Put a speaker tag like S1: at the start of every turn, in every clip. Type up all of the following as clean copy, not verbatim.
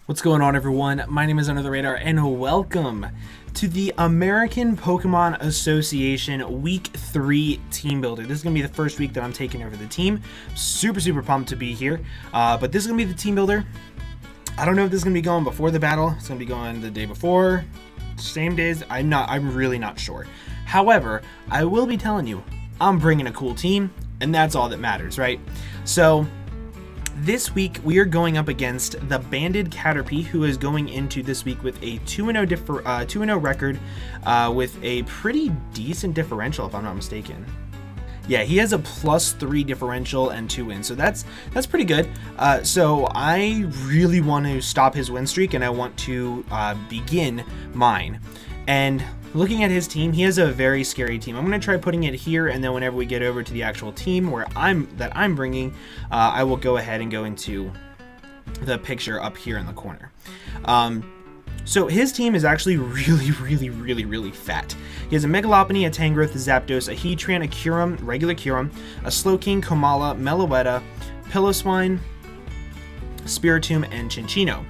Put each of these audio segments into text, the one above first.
S1: What's going on, everyone? My name is UnderTheRadar and welcome to the American Pokemon Association Week 3 Team Builder. This is going to be the first week that I'm taking over the team. Super pumped to be here, but this is going to be the Team Builder. I don't know if this is going to be going before the battle. It's going to be going the day before, same days. I'm really not sure. However, I will be telling you, I'm bringing a cool team, and that's all that matters, right? So this week, we are going up against the BandedCaterpie, who is going into this week with a 2-0 record with a pretty decent differential, if I'm not mistaken. Yeah, he has a +3 differential and 2 wins, so that's pretty good. So I really want to stop his win streak, and I want to begin mine. And looking at his team, he has a very scary team. I'm going to try putting it here, and then whenever we get over to the actual team that I'm bringing, I will go ahead and go into the picture up here in the corner. So his team is actually really fat. He has a Mega Lopunny, a Tangrowth, a Zapdos, a Heatran, a Kyurem, regular Kyurem, a Slowking, Komala, Meloetta, Piloswine, Spiritomb, and Cinccino.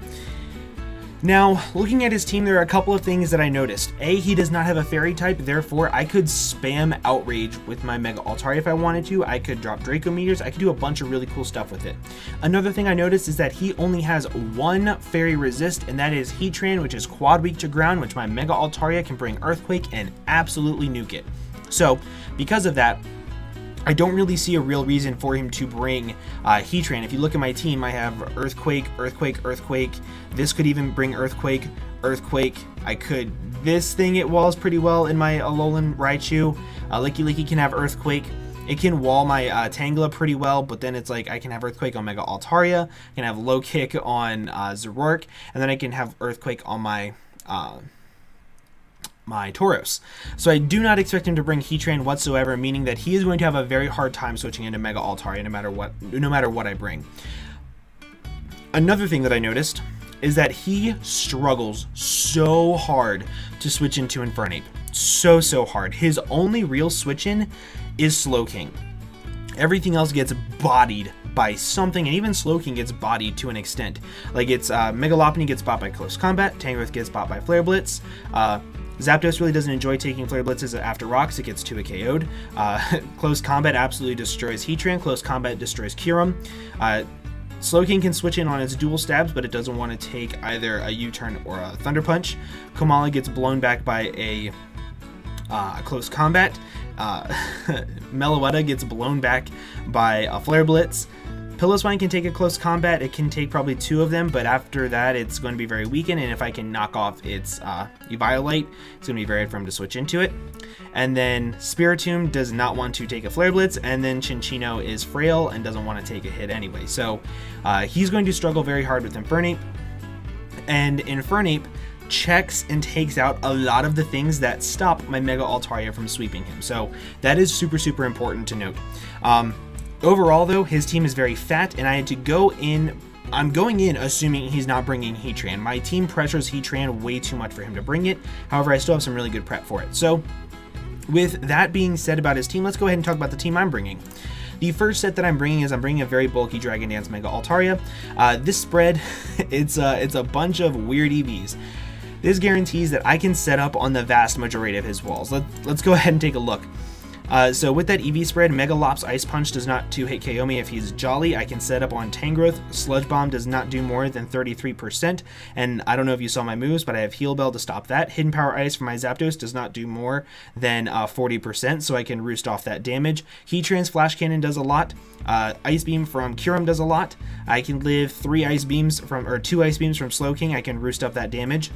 S1: Now, looking at his team, there are a couple of things that I noticed. A, he does not have a fairy type, therefore I could spam Outrage with my Mega Altaria if I wanted to. I could drop Draco Meteors. I could do a bunch of really cool stuff with it. Another thing I noticed is that he only has one Fairy Resist, and that is Heatran, which is quad weak to ground, which my Mega Altaria can bring Earthquake and absolutely nuke it. So, because of that, I don't really see a real reason for him to bring Heatran. If you look at my team, I have Earthquake, Earthquake, Earthquake. This could even bring Earthquake, Earthquake. This thing it walls pretty well in my Alolan Raichu. Licky can have Earthquake. It can wall my Tangela pretty well, but then it's like I can have Earthquake on Mega Altaria, I can have Low Kick on Zoroark, and then I can have Earthquake on my Tauros. So I do not expect him to bring Heatran whatsoever, meaning that he is going to have a very hard time switching into Mega Altaria no matter what I bring. Another thing that I noticed is that he struggles so hard to switch into Infernape. So hard. His only real switch in is Slowking. Everything else gets bodied by something, and even Slowking gets bodied to an extent. Like it's Mega Lopunny gets bought by Close Combat, Tangrowth gets bought by Flare Blitz, Zapdos really doesn't enjoy taking Flare Blitzes after rocks, it gets 2 KO'd. Close Combat absolutely destroys Heatran, Close Combat destroys Kyurem. Slowking can switch in on its dual stabs, but it doesn't want to take either a U-turn or a Thunder Punch. Komala gets blown back by a Close Combat. Meloetta gets blown back by a Flare Blitz. Piloswine can take a Close Combat. It can take probably 2 of them, but after that it's going to be very weakened, and if I can knock off its Eviolite, it's going to be very hard for him to switch into it. And then Spiritomb does not want to take a Flare Blitz, and then Cinccino is frail and doesn't want to take a hit anyway. So he's going to struggle very hard with Infernape, and Infernape checks and takes out a lot of the things that stop my Mega Altaria from sweeping him. So that is super important to note. Overall, though, his team is very fat, and I had to go in. I'm going in assuming he's not bringing Heatran. My team pressures Heatran way too much for him to bring it. However, I still have some really good prep for it. So, with that being said about his team, let's go ahead and talk about the team I'm bringing. The first set that I'm bringing a very bulky Dragon Dance Mega Altaria. This spread, it's a bunch of weird EVs. This guarantees that I can set up on the vast majority of his walls. Let's go ahead and take a look. So with that EV spread, Mega Lops Ice Punch does not 2-hit KO me if he's Jolly. I can set up on Tangrowth. Sludge Bomb does not do more than 33%, and I don't know if you saw my moves, but I have Heal Bell to stop that. Hidden Power Ice for my Zapdos does not do more than 40%, so I can roost off that damage. Heatran's Flash Cannon does a lot. Ice Beam from Kyurem does a lot. I can live 2 Ice Beams from Slowking. I can roost up that damage.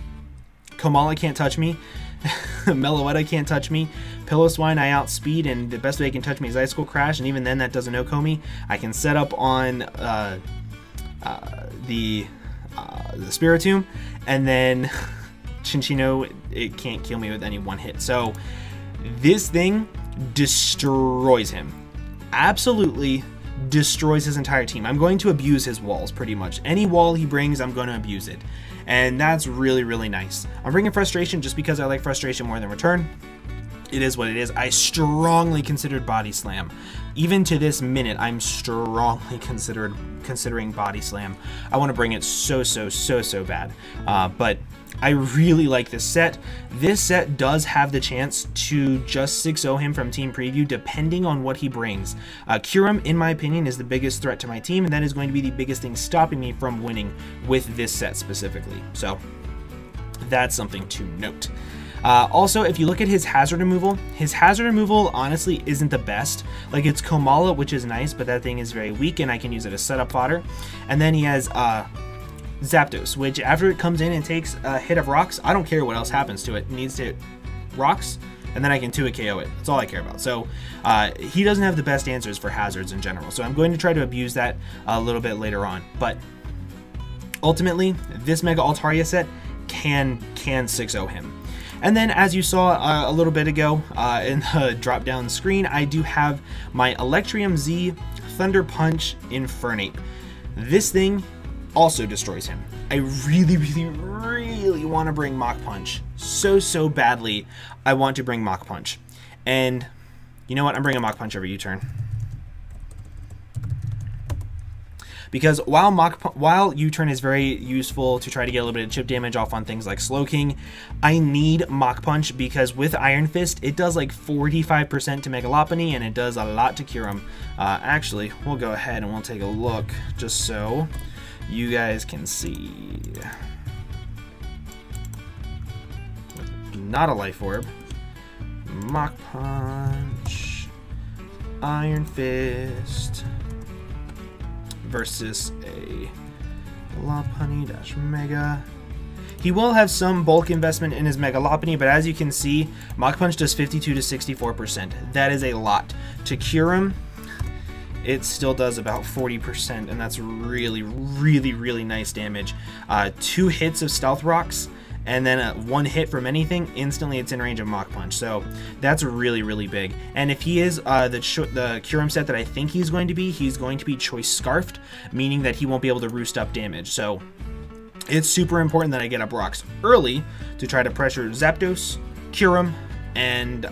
S1: Komala can't touch me. Meloetta can't touch me. Piloswine I outspeed, and the best way it can touch me is Icicle Crash, and even then that doesn't OHKO me. I can set up on the Spiritomb, and then Cinccino, it can't kill me with any one hit. So this thing destroys him. Absolutely destroys his entire team. I'm going to abuse his walls pretty much. Any wall he brings, I'm going to abuse it. And that's really nice. I'm bringing Frustration just because I like Frustration more than Return. it is what it is. I strongly considered Body Slam. Even to this minute, I'm strongly considering Body Slam. I want to bring it so bad. But I really like this set. This set does have the chance to just 6-0 him from Team Preview, depending on what he brings. Kyurem, in my opinion, is the biggest threat to my team, and that is going to be the biggest thing stopping me from winning with this set specifically. So that's something to note. Also, if you look at his hazard removal honestly isn't the best. Like, it's Komala, which is nice, but that thing is very weak, and I can use it as setup fodder. And then he has Zapdos, which after it comes in and takes a hit of rocks, I don't care what else happens to it. It needs to hit rocks, and then I can 2-hit KO it. That's all I care about. So he doesn't have the best answers for hazards in general. So I'm going to try to abuse that a little bit later on. But ultimately, this Mega Altaria set can 6-0 him. And then, as you saw a little bit ago in the drop-down screen, I do have my Electrium Z Thunder Punch Infernape. This thing also destroys him. I really want to bring Mach Punch. So badly, I want to bring Mach Punch. And you know what? I'm bringing Mach Punch every U-turn. Because while U-turn is very useful to try to get a little bit of chip damage off on things like Slowking, I need Mach Punch because with Iron Fist, it does like 45% to Mega Lopunny, and it does a lot to Kyurem. Actually, we'll go ahead and we'll take a look just so you guys can see. Not a Life Orb. Mach Punch. Iron Fist. Versus a Lopunny dash Mega. He will have some bulk investment in his Mega Lopunny, but as you can see, Mach Punch does 52 to 64%. That is a lot. To Kyurem, it still does about 40%, and that's really nice damage. 2 hits of Stealth Rocks, and then 1 hit from anything, instantly it's in range of Mach Punch. So that's really big. And if he is the Kyurem set that I think he's going to be Choice Scarfed, meaning that he won't be able to roost up damage. So it's super important that I get up rocks early to try to pressure Zapdos, Kyurem, and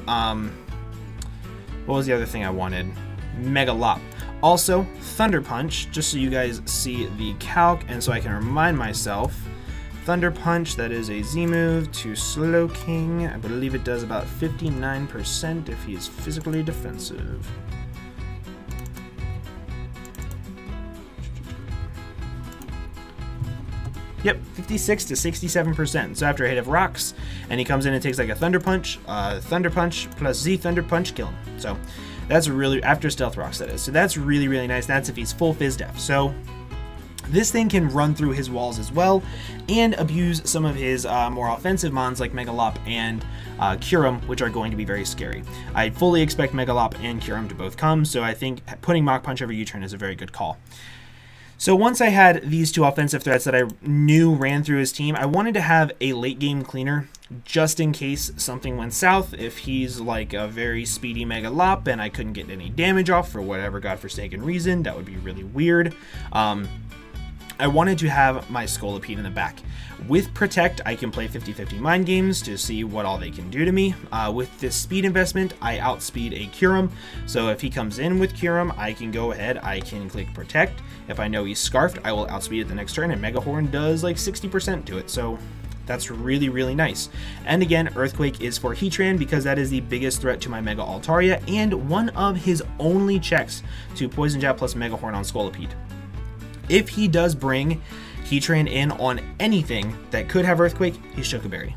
S1: what was the other thing I wanted? Mega Lop. Also, Thunder Punch, just so you guys see the calc and so I can remind myself. Thunder Punch, that is a Z move to Slowking. I believe it does about 59% if he is physically defensive. Yep, 56 to 67%. So after a hit of rocks, and he comes in and takes like a Thunder Punch plus Z Thunder Punch, kill him. So that's really, after Stealth Rocks that is. So that's really nice. That's if he's full Fizz Def. So this thing can run through his walls as well and abuse some of his more offensive mons like Megalop and Kyurem, which are going to be very scary. I fully expect Megalop and Kyurem to both come, so I think putting Mach Punch every U-turn is a very good call. So once I had these 2 offensive threats that I knew ran through his team, I wanted to have a late game cleaner just in case something went south. If he's like a very speedy Megalop and I couldn't get any damage off for whatever godforsaken reason, that would be really weird. I wanted to have my Scolipede in the back. With Protect, I can play 50-50 mind games to see what all they can do to me. With this speed investment, I outspeed a Kyurem. So if he comes in with Kyurem, I can go ahead, I can click Protect. If I know he's Scarfed, I will outspeed it the next turn, and Mega Horn does like 60% to it. So that's really nice. And again, Earthquake is for Heatran because that is the biggest threat to my Mega Altaria and one of his only checks to Poison Jab plus Mega Horn on Scolipede. If he does bring Heatran in on anything that could have Earthquake, he's Shuca Berry.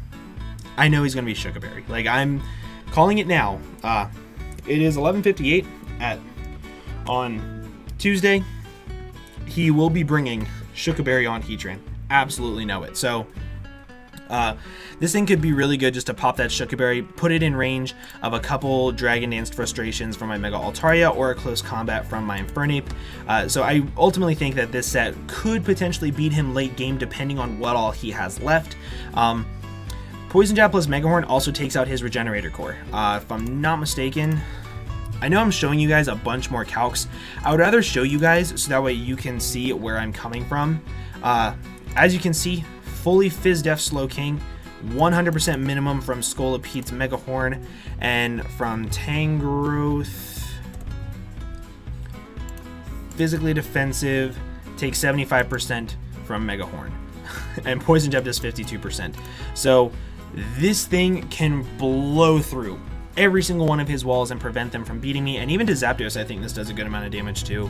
S1: I know he's going to be Shuca Berry. Like, I'm calling it now. It is 11:58 on Tuesday. He will be bringing Shuca Berry on Heatran. Absolutely know it. So this thing could be really good just to pop that Shuca Berry, put it in range of a couple Dragon Danced Frustrations from my Mega Altaria or a Close Combat from my Infernape. So I ultimately think that this set could potentially beat him late game depending on what all he has left. Poison Jab plus Mega Horn also takes out his Regenerator Core. If I'm not mistaken, I know I'm showing you guys a bunch more calcs. I would rather show you guys so that way you can see where I'm coming from. As you can see, fully Fizz Def Slowking 100% minimum from Scoliped's Mega Horn, and from Tangrowth, physically defensive, takes 75% from Mega Horn, and Poison Jab does 52%. So this thing can blow through every single one of his walls and prevent them from beating me, and even to Zapdos I think this does a good amount of damage too,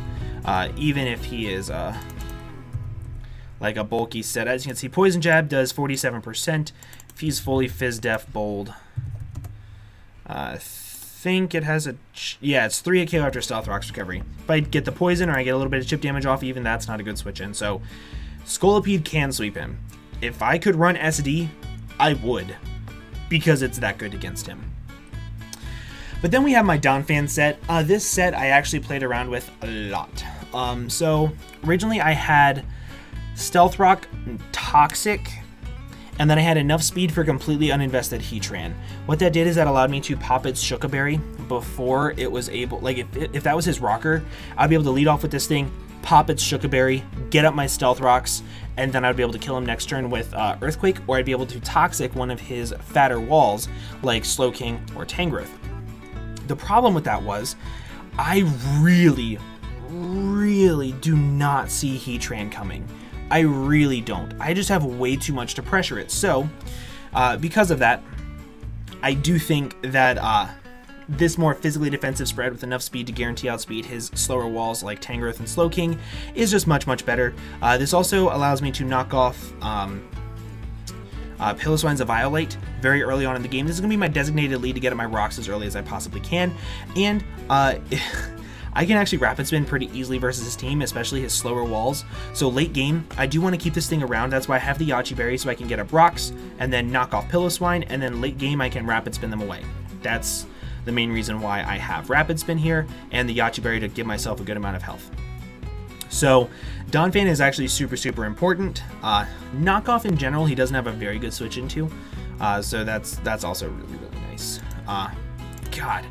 S1: even if he is like a bulky set. As you can see, Poison Jab does 47% if he's fully Fizz Def Bold. I think it has yeah, it's 3 KO after Stealth Rock's recovery. If I get the poison or I get a little bit of chip damage off, even that's not a good switch in. So Scolipede can sweep him. If I could run SD, I would, because it's that good against him. But then we have my Donphan set. This set I actually played around with a lot. So originally I had Stealth Rock, Toxic, and then I had enough speed for completely uninvested Heatran. What that did is that allowed me to pop its Shook Berry before it was able, like if that was his rocker, I'd be able to lead off with this thing, pop its Shook Berry, get up my Stealth Rocks, and then I'd be able to kill him next turn with Earthquake, or I'd be able to Toxic one of his fatter walls like Slowking or Tangrowth. The problem with that was I really do not see Heatran coming. I really don't. I just have way too much to pressure it. So, because of that, I do think that this more physically defensive spread with enough speed to guarantee outspeed his slower walls like Tangrowth and Slowking is just much better. This also allows me to knock off Piloswine's Violate very early on in the game. This is going to be my designated lead to get at my rocks as early as I possibly can. And I can actually Rapid Spin pretty easily versus his team, especially his slower walls. So late game, I do want to keep this thing around. That's why I have the Yache Berry, so I can get up rocks and then knock off Piloswine, and then late game I can Rapid Spin them away. That's the main reason why I have Rapid Spin here and the Yache Berry to give myself a good amount of health. So Donphan is actually super important. Knockoff in general, he doesn't have a very good switch into, so that's also really nice. God,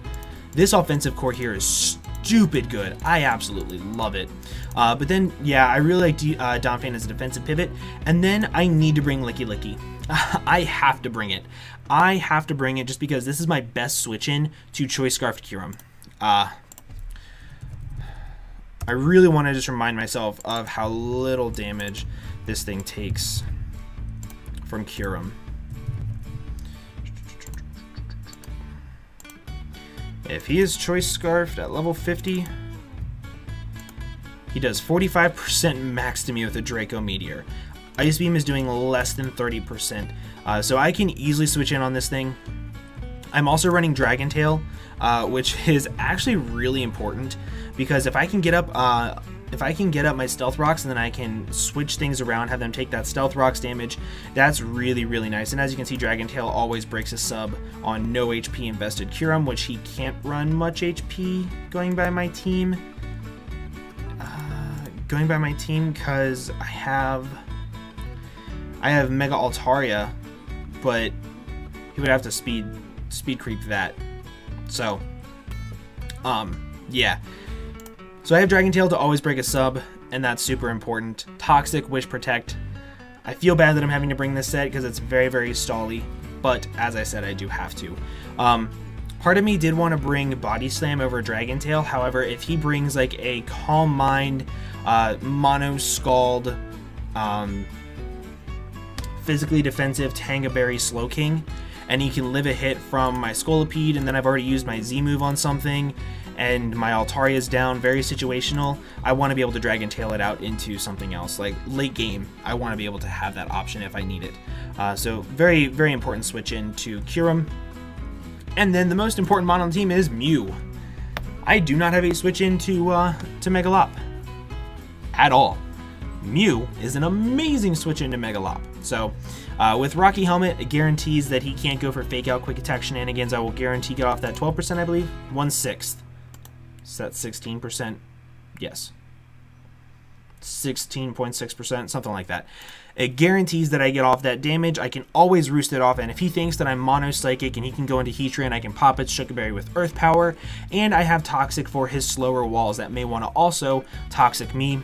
S1: this offensive core here is stupid good. I absolutely love it. But then, yeah, I really like Donphan as a defensive pivot, and then I need to bring Licky. I have to bring it. I have to bring it just because this is my best switch in to Choice Scarfed Kyurem. I really want to just remind myself of how little damage this thing takes from Kyurem. If he is Choice Scarfed at level 50, he does 45% max to me with a Draco Meteor. Ice Beam is doing less than 30%, so I can easily switch in on this thing. I'm also running Dragon Tail, which is actually really important, because if I can get up my Stealth Rocks and then I can switch things around, have them take that Stealth Rocks damage, that's really nice. And as you can see, Dragon Tail always breaks a sub on no HP invested Kyurem, which he can't run much HP going by my team. Because I have Mega Altaria, but he would have to speed creep that. So, yeah. So I have Dragon Tail to always break a sub, and that's super important. Toxic, Wish Protect. I feel bad that I'm having to bring this set because it's very stally, but as I said, I do have to. Part of me did want to bring Body Slam over Dragon Tail. However, if he brings like a Calm Mind, Mono Scald, physically defensive Tanga Berry Slowking, and he can live a hit from my Scolipede, and then I've already used my Z move on something, and my Altaria is down, very situational, I want to be able to Dragon Tail it out into something else. Like late game, I want to be able to have that option if I need it. So very important switch in to Kyurem. And then the most important mon on the team is Mew. I do not have a switch in to Megalop at all. Mew is an amazing switch into Megalop. So with Rocky Helmet, it guarantees that he can't go for Fake Out Quick Attack shenanigans. I will guarantee get off that 12%, I believe. 1/6. So that's 16%. Yes. 16.6%, something like that. It guarantees that I get off that damage. I can always roost it off, and if he thinks that I'm Mono Psychic and he can go into Heatran, I can pop its Shook Berry with Earth Power, and I have Toxic for his slower walls that may want to also Toxic me.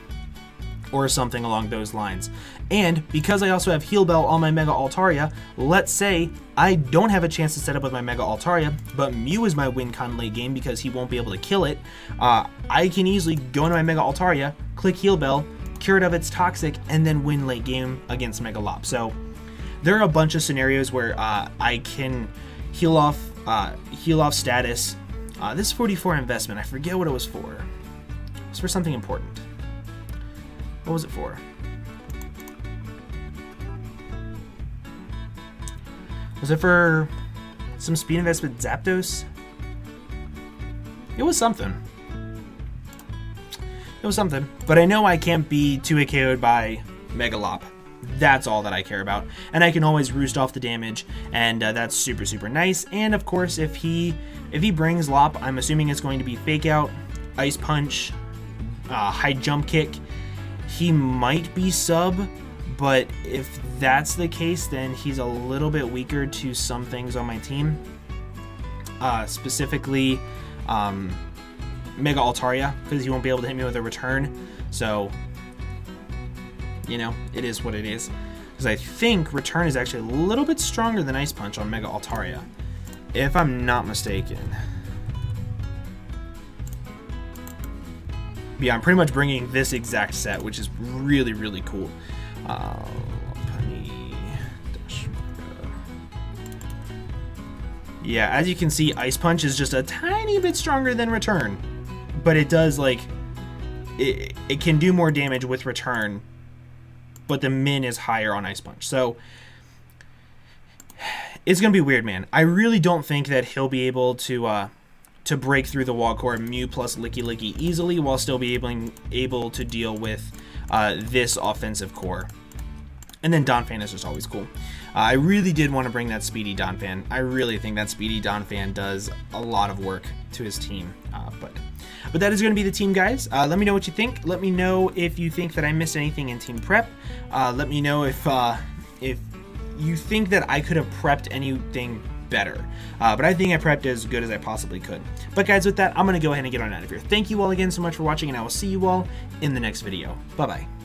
S1: or something along those lines. And because I also have Heal Bell on my Mega Altaria, let's say I don't have a chance to set up with my Mega Altaria, but Mew is my win con late game because he won't be able to kill it. I can easily go into my Mega Altaria, click Heal Bell, cure it of its Toxic, and then win late game against Megalop. So there are a bunch of scenarios where I can heal off status. This 44 investment, I forget what it was for. It was for something important. What was it for? Was it for some speed investment Zapdos? It was something. It was something. But I know I can't be 2-hit KO'd by Megalop. That's all that I care about. And I can always roost off the damage, and that's super, super nice. And of course, if he brings Lop, I'm assuming it's going to be Fake Out, Ice Punch, High Jump Kick. He might be sub, but if that's the case, then he's a little bit weaker to some things on my team. Specifically, Mega Altaria, because he won't be able to hit me with a return. So, you know, it is what it is. Because I think return is actually a little bit stronger than Ice Punch on Mega Altaria, if I'm not mistaken. Yeah, I'm pretty much bringing this exact set, which is really, really cool. Yeah, as you can see, Ice Punch is just a tiny bit stronger than Return, but it does, like, it can do more damage with Return, but the min is higher on Ice Punch. So it's gonna be weird, man. I really don't think that he'll be able to break through the wall core Mew plus Licky Licky easily while still be able to deal with this offensive core. And then Donphan is just always cool. I really did want to bring that Speedy Donphan. I really think that Speedy Donphan does a lot of work to his team. But that is going to be the team, guys. Let me know what you think. Let me know if you think that I missed anything in team prep. Let me know if you think that I could have prepped anything better. But I think I prepped as good as I possibly could. But guys, with that, I'm going to go ahead and get on out of here. Thank you all again so much for watching, and I will see you all in the next video. Bye-bye.